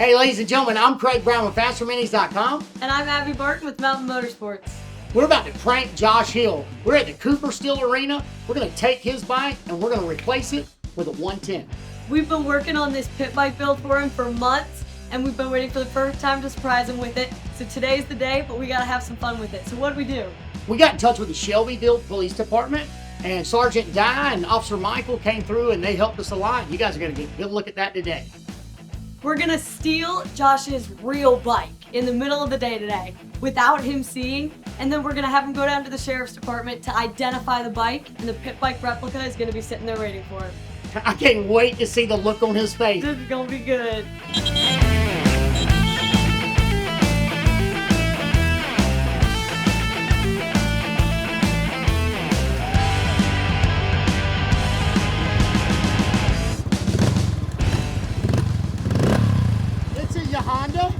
Hey, ladies and gentlemen, I'm Craig Brown with fasterminis.com. And I'm Abby Barton with Mountain Motorsports. We're about to prank Josh Hill. We're at the Cooper Steel Arena. We're going to take his bike and we're going to replace it with a 110. We've been working on this pit bike build for him for months, and we've been waiting for the perfect time to surprise him with it. So today's the day, but we got to have some fun with it. So what do we do? We got in touch with the Shelbyville Police Department, and Sergeant Guy and Officer Michael came through and they helped us a lot. You guys are going to get a good look at that today. We're going to steal Josh's real bike in the middle of the day today without him seeing, and then we're going to have him go down to the sheriff's department to identify the bike, and the pit bike replica is going to be sitting there waiting for him. I can't wait to see the look on his face. This is going to be good. This is your Honda.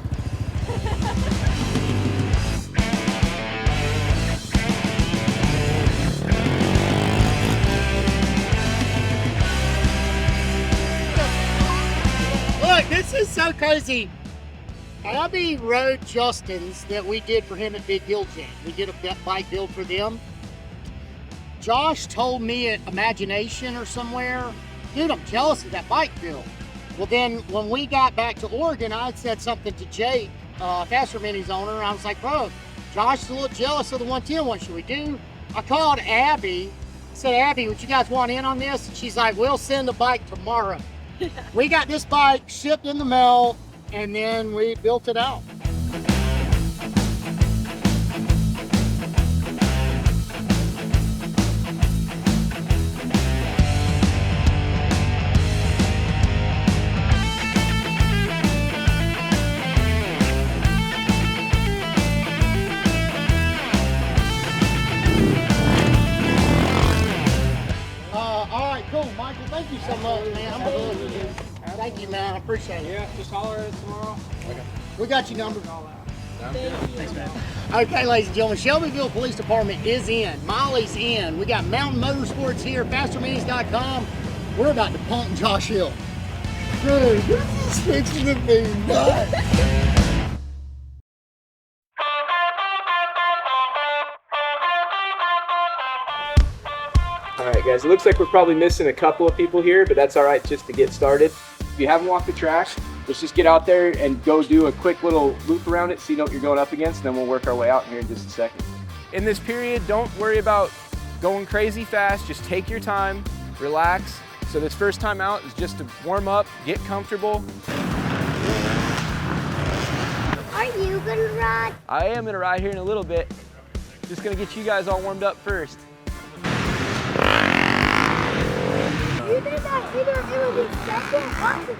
Look, this is so crazy. Abby rode Justin's that we did for him at Big Hill Jam. We did a bike build for them. Josh told me at Imagination or somewhere, dude, I'm jealous of that bike build. Well, then when we got back to Oregon, I had said something to Jake, Faster Minis owner. I was like, bro, Josh is a little jealous of the 110. What should we do? I called Abby. I said, Abby, would you guys want in on this? And she's like, we'll send the bike tomorrow. We got this bike shipped in the mail, and then we built it out. All right, cool, Michael. Thank you so much, man. Thank you, man. I appreciate it. Yeah, just holler at us tomorrow. Okay. We got your number. Thanks, man. Okay, ladies and gentlemen, Shelbyville Police Department is in. Molly's in. We got Mountain Motorsports here, fasterminis.com. We're about to pump Josh Hill. Dude, this is fixing to be nuts. All right, guys, it looks like we're probably missing a couple of people here, but that's all right just to get started. If you haven't walked the track, let's just get out there and go do a quick little loop around it, so you know what you're going up against, and then we'll work our way out here in just a second. In this period, don't worry about going crazy fast. Just take your time, relax. So this first time out is just to warm up, get comfortable. Are you gonna ride? I am gonna ride here in a little bit. Just gonna get you guys all warmed up first. You did that either it would be second or third.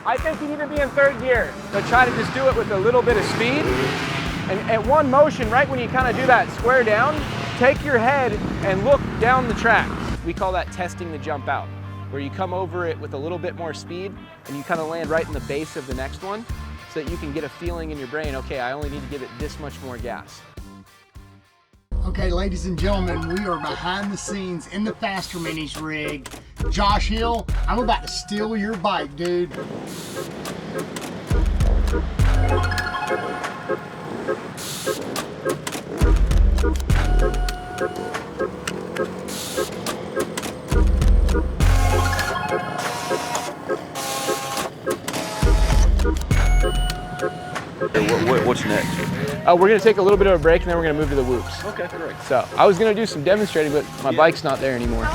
I think you need to be in third gear, but try to just do it with a little bit of speed. And at one motion, right when you kind of do that square down, take your head and look down the track. We call that testing the jump out, where you come over it with a little bit more speed and you kind of land right in the base of the next one so that you can get a feeling in your brain, okay, I only need to give it this much more gas. Okay, ladies and gentlemen, we are behind the scenes in the Faster Minis rig. Josh Hill, I'm about to steal your bike, dude. What's next? We're gonna take a little bit of a break and then we're gonna move to the whoops. Okay, great. So I was gonna do some demonstrating, but my bike's not there anymore.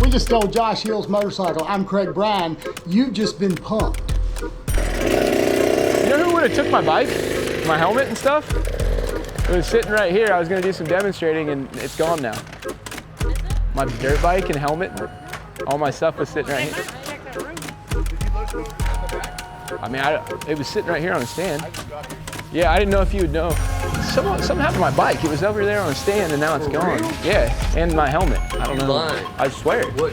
We just stole Josh Hill's motorcycle. I'm Craig Bryan. You've just been pumped. You know who would have took my bike? my helmet and stuff. It was sitting right here. I was gonna do some demonstrating and it's gone now. My dirt bike and helmet, all my stuff was sitting right here. I mean, it was sitting right here on a stand. Yeah, I didn't know if you would know. Something happened to my bike. It was over there on a stand and now it's gone. Yeah, and my helmet. I don't know. I swear. What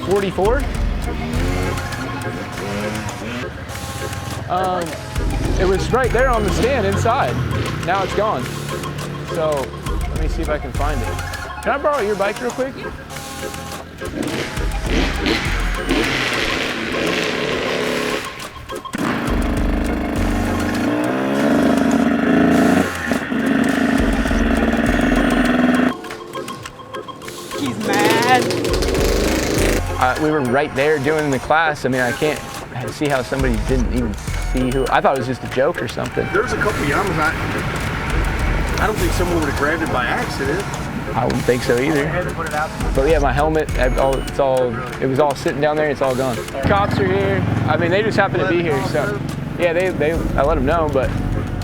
44? It was right there on the stand inside. Now it's gone. So let me see if I can find it. Can I borrow your bike real quick? He's mad. We were right there doing the class. I mean, I can't see how somebody didn't even see who. I thought it was just a joke or something. There's a couple Yamas. I don't think someone would have grabbed it by accident. I wouldn't think so either. But yeah, my helmet, it was all sitting down there. It's all gone. Cops are here. I mean, they just happened to be here. So yeah, I let them know, but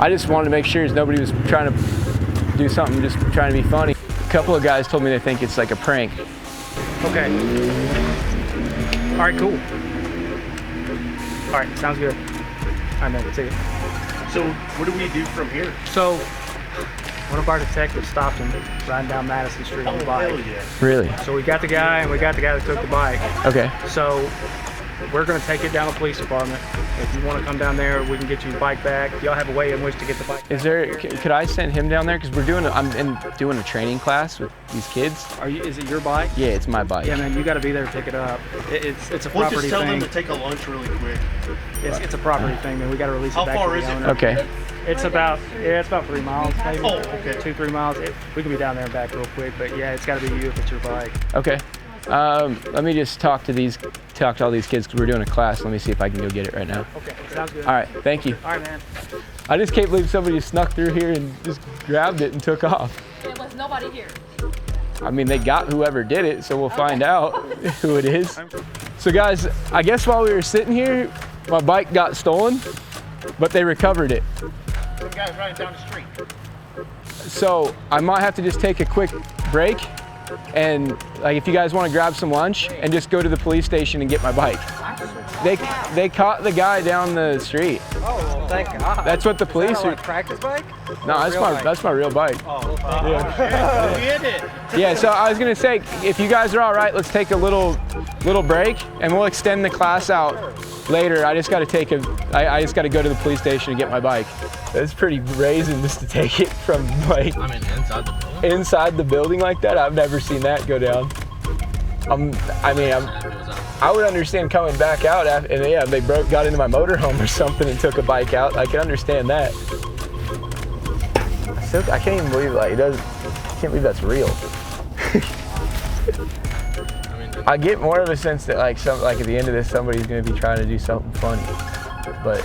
I just wanted to make sure nobody was trying to do something, just trying to be funny. A couple of guys told me they think it's like a prank. Okay. All right, cool. All right, sounds good. All right, man, let's see it. So what do we do from here? So one of our detectives stopped him riding down Madison Street on the bike. Hell yeah. Really? So we got the guy, and we got the guy that took the bike. Okay. So we're going to take it down to the police department. If you want to come down there, we can get your bike back. Y'all have a way in which to get the bike back. Is there? Could I send him down there? Because I'm doing a training class with these kids. Is it your bike? Yeah, it's my bike. Yeah, man, you got to be there to pick it up. It's a We'll property just tell thing. them to take a lunch really quick. It's a property thing, man. We got to release How it back far to is the it? owner. Okay. It's about 3 miles, maybe. Oh, okay. 2-3 miles. We can be down there and back real quick, but yeah, it's got to be you if it's your bike. Okay. Let me just talk to all these kids because we're doing a class. Let me see if I can go get it right now. Okay, sounds good. All right, thank you. All right, man. I just can't believe somebody just snuck through here and just grabbed it and took off. There was nobody here. I mean, they got whoever did it, so we'll find out who it is. So guys, I guess while we were sitting here, my bike got stolen, but they recovered it. Some guys running down the street. So I might have to just take a quick break and like if you guys want to grab some lunch and just go to the police station and get my bike. They caught the guy down the street. Oh, well, thank God. That's what the police are. Practice bike? No, that's my real bike. Oh, Yeah, so I was gonna say, if you guys are all right, let's take a little break and we'll extend the class out later. I just gotta I just gotta go to the police station and get my bike. That's pretty brazen just to take it from like inside the building like that. I've never seen that go down. I would understand coming back out after, and yeah, they got into my motorhome or something and took a bike out. I can understand that. I can't even believe I can't believe that's real. I get more of a sense that like at the end of this somebody's gonna be trying to do something funny, but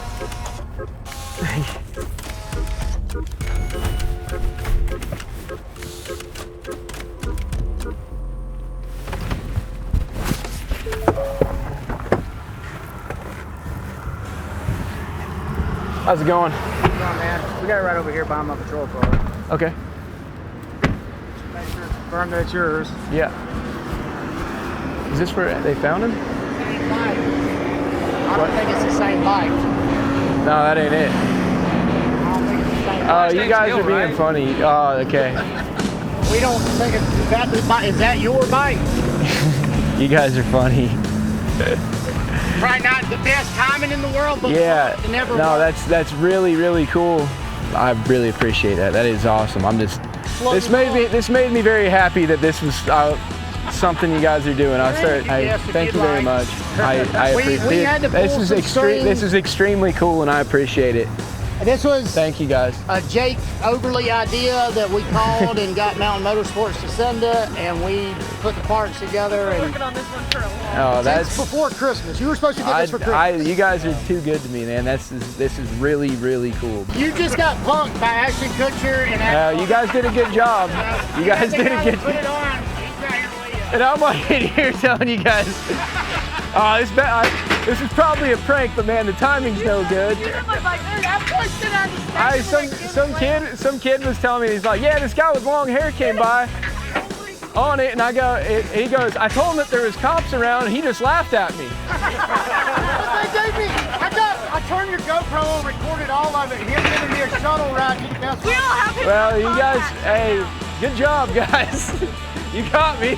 how's it going? Come on, man. We got it right over here behind my patrol car. Okay. Make sure it's confirmed that it's yours. Yeah. Is this where they found him? Same bike. I don't think it's the same bike. No, that ain't it. I don't think it's the same Oh, bike. you guys are being funny. Oh, okay. We don't think it's is that your bike? You guys are funny. Probably not the best timing in the world, but Yeah. it never No, works. that's really, really cool. I really appreciate that. That is awesome. This made me very happy that this was something you guys are doing. Thank you very much. I appreciate we had to it. pull some strings. This is extremely cool, and I appreciate it. This was Thank you guys. a Jake Overly idea that we called and got Mountain Motorsports to send it, and we put the parts together. And Working on this one for a while. Oh, that's that's. before Christmas. You were supposed to get this for Christmas. You guys are too good to me, man. This is really, really cool. You just got punked by Ashton Kutcher and You guys did a good job. You guys did a good Put job. it on. He's right here with you. And I'm like in here telling you guys, this is probably a prank, but man, the timing's no good. You said my bike there, Some kid was telling me, he's like, yeah, this guy with long hair came by on it, and I go, and he goes, I told him that there was cops around, and he just laughed at me. I turned your GoPro and recorded all of it. Him giving me a shuttle ride to the best. We all have him. Well, you guys, hey, good job, guys. You got me.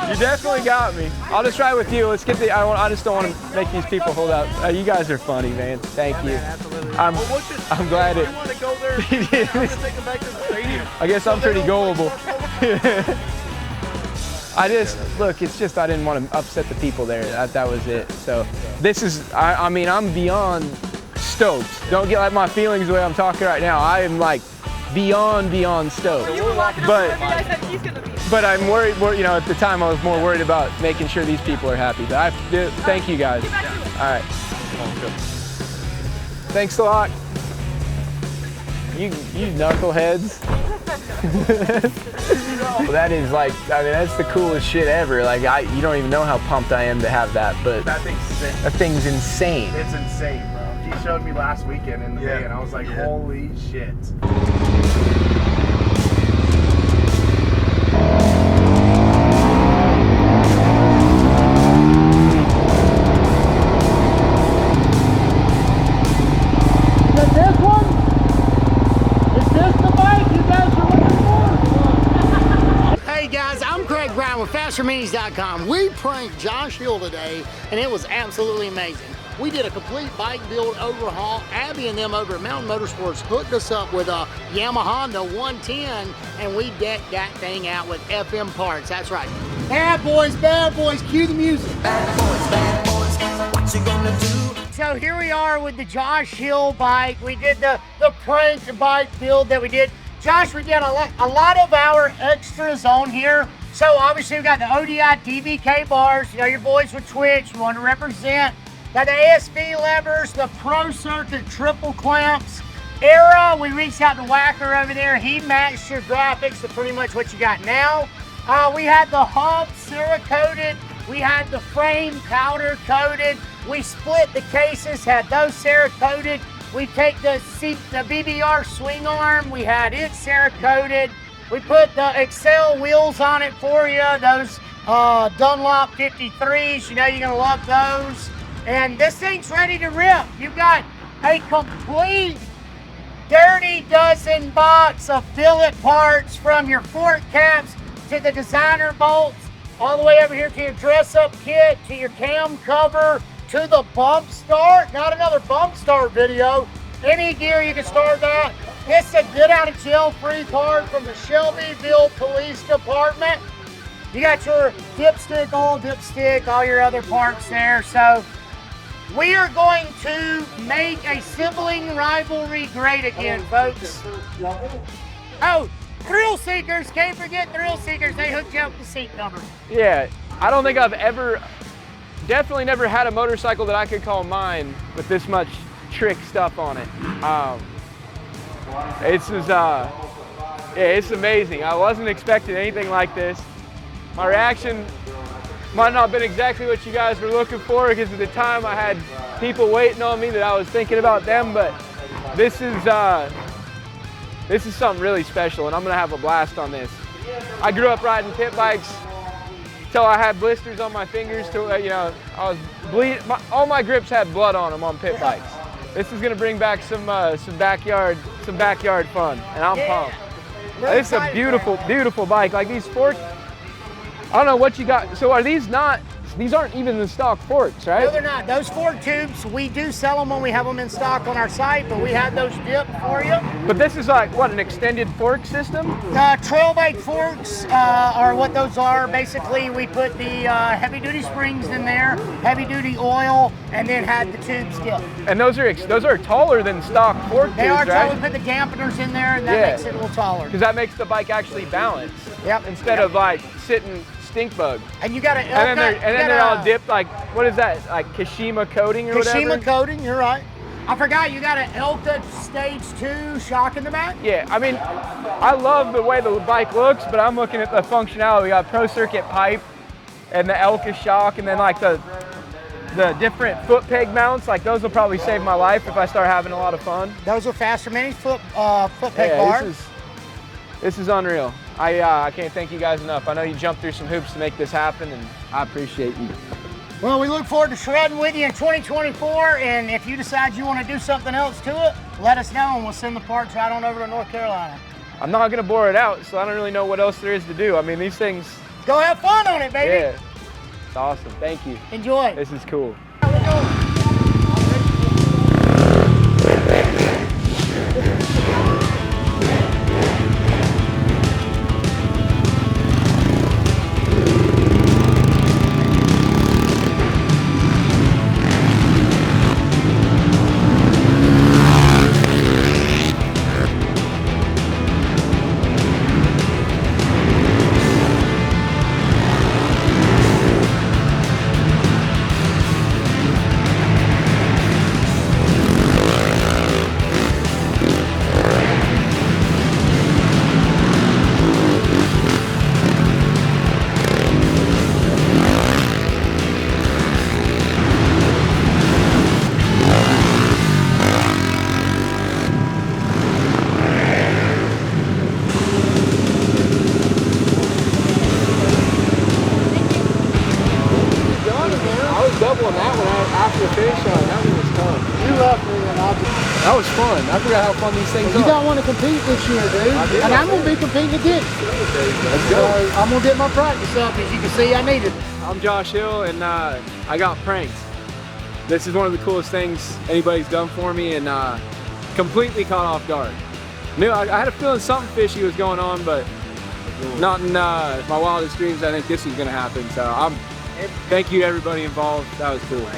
You definitely got me. I'll just try with you. Let's get the. I just don't want to make these people hold out. You guys are funny, man. Thank you. I'm glad it. want to go there. Take them back to the stadium. I guess I'm pretty gullible. Look, it's just I didn't want to upset the people there. That was it. So this is, I mean, I'm beyond stoked. Don't get like my feelings the way I'm talking right now. I am like beyond stoked. But I'm worried, you know, at the time I was more worried about making sure these people are happy. But thank you guys. All right. Thanks a lot. You knuckleheads. Well, that is like, I mean, that's the coolest shit ever. Like, you don't even know how pumped I am to have that, but That thing's sick. that thing's insane. It's insane, bro. He showed me last weekend in the Bay, and I was like, holy shit. With fasterminis.com. We pranked Josh Hill today, and it was absolutely amazing. We did a complete bike build overhaul. Abby and them over at Mountain Motorsports hooked us up with a Yamaha 110, and we decked that thing out with FM parts. That's right. Bad boys, cue the music. Bad boys, what you gonna do? So here we are with the Josh Hill bike. We did the prank bike build that we did. Josh, we did a lot of our extras on here. So obviously we got the ODI DBK bars, you know, your boys with Twitch, you want to represent. Got the ASV levers, the Pro Circuit triple clamps. Era, we reached out to Whacker over there. He matched your graphics to pretty much what you got now. We had the hub cerakoted. We had the frame powder coated. We split the cases, had those cerakoted. We take the BBR swing arm, we had it cerakoted. We put the Excel wheels on it for you, those Dunlop 53s, you know you're gonna love those. And this thing's ready to rip. You've got a complete dirty dozen box of billet parts, from your fork caps to the designer bolts, all the way over here to your dress-up kit, to your cam cover, to the bump start. Not another bump start video. Any gear you can start that. It's a get out of jail free card from the Shelbyville Police Department. You got your dipstick, all your other parts there. So we are going to make a sibling rivalry great again, folks. Oh, thrill seekers, can't forget thrill seekers. They hooked you up with the seat number. Yeah, I don't think I've definitely never had a motorcycle that I could call mine with this much trick stuff on it. It's amazing. I wasn't expecting anything like this. My reaction might not have been exactly what you guys were looking for, because at the time I had people waiting on me that I was thinking about them, but this is something really special, and I'm gonna have a blast on this. I grew up riding pit bikes till I had blisters on my fingers, till you know, I was bleeding. All my grips had blood on them on pit bikes. This is gonna bring back some backyard fun, and I'm pumped. This is a beautiful bike. Like these forks, I don't know what you got. So are these not? These aren't even the stock forks, right? No, they're not. Those fork tubes, we do sell them when we have them in stock on our site, but we have those dipped for you. But this is like, what, an extended fork system? Trail bike forks are what those are. Basically, we put the heavy duty springs in there, heavy duty oil, and then had the tubes dipped. And those are taller than stock fork tubes, They are right? taller. We put the dampeners in there, and that makes it a little taller. Because that makes the bike actually balance. Yep. Instead of like sitting stink bug. And you got to and then they're all dipped, like, what is that, like Kashima coating or whatever? Kashima coating, you're right. I forgot you got an Elka Stage 2 shock in the back. Yeah, I mean, I love the way the bike looks, but I'm looking at the functionality. We got Pro Circuit pipe and the Elka shock, and then like the the different foot peg mounts, like those will probably save my life if I start having a lot of fun. Those are Faster Minis foot peg bar. This is unreal. I can't thank you guys enough. I know you jumped through some hoops to make this happen, and I appreciate you. Well, we look forward to shredding with you in 2024, and if you decide you want to do something else to it, let us know and we'll send the parts right on over to North Carolina. I'm not gonna bore it out, so I don't really know what else there is to do. I mean, these things. Go have fun on it, baby. Yeah, it's awesome. Thank you. Enjoy. This is cool. Doubling that one after the finish line. That one was fun. You left me and That was fun. I forgot how fun these things you are. don't want to compete this year, dude. And I'm going to be competing again. Let's go. I'm going to get my practice up. As you can see, I need it. I'm Josh Hill, and I got pranked. This is one of the coolest things anybody's done for me, and completely caught off guard. I had a feeling something fishy was going on, but not in my wildest dreams I think this was going to happen. So thank you to everybody involved. That was cool.